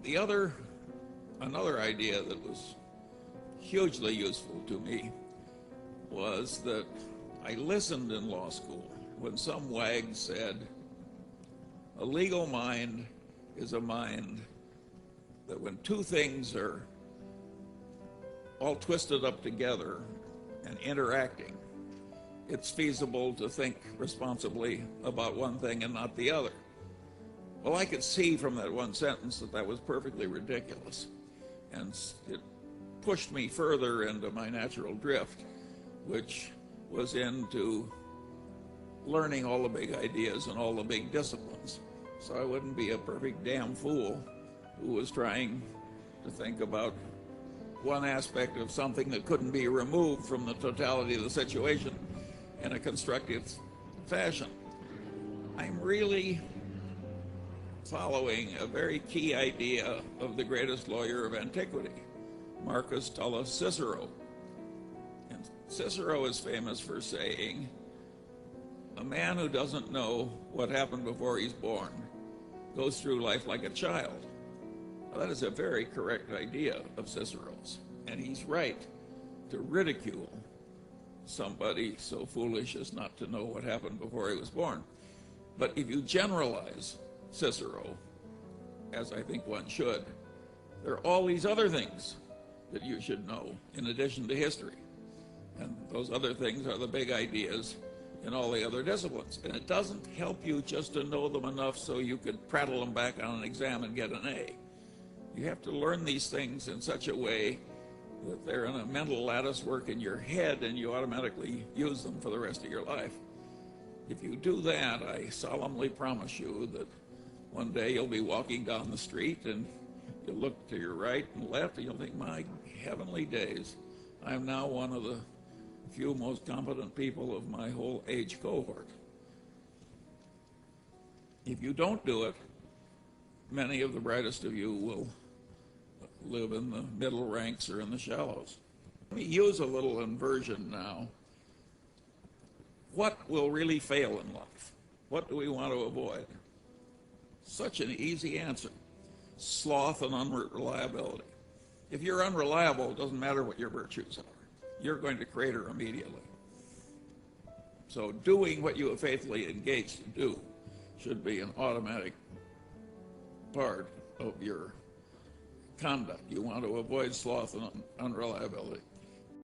Another idea that was hugely useful to me was that I listened in law school when some wag said, a legal mind is a mind that when two things are all twisted up together and interacting, it's feasible to think responsibly about one thing and not the other. Well, I could see from that one sentence that that was perfectly ridiculous, and it pushed me further into my natural drift, which was into learning all the big ideas and all the big disciplines, so I wouldn't be a perfect damn fool who was trying to think about one aspect of something that couldn't be removed from the totality of the situation in a constructive fashion. I'm really following a very key idea of the greatest lawyer of antiquity, Marcus Tullus Cicero. And Cicero is famous for saying, a man who doesn't know what happened before he's born goes through life like a child. Now, that is a very correct idea of Cicero's, and he's right to ridicule somebody so foolish as not to know what happened before he was born. But if you generalize Cicero, as I think one should, there are all these other things that you should know in addition to history. And those other things are the big ideas in all the other disciplines. And it doesn't help you just to know them enough so you could prattle them back on an exam and get an A. You have to learn these things in such a way that they're in a mental lattice work in your head and you automatically use them for the rest of your life. If you do that, I solemnly promise you that one day you'll be walking down the street and you'll look to your right and left and you'll think, my heavenly days, I'm now one of the few most competent people of my whole age cohort. If you don't do it, many of the brightest of you will live in the middle ranks or in the shallows. Let me use a little inversion now. What will really fail in life? What do we want to avoid? Such an easy answer. Sloth and unreliability. If you're unreliable, it doesn't matter what your virtues are. You're going to crater immediately. So doing what you have faithfully engaged to do should be an automatic part of your conduct. You want to avoid sloth and unreliability.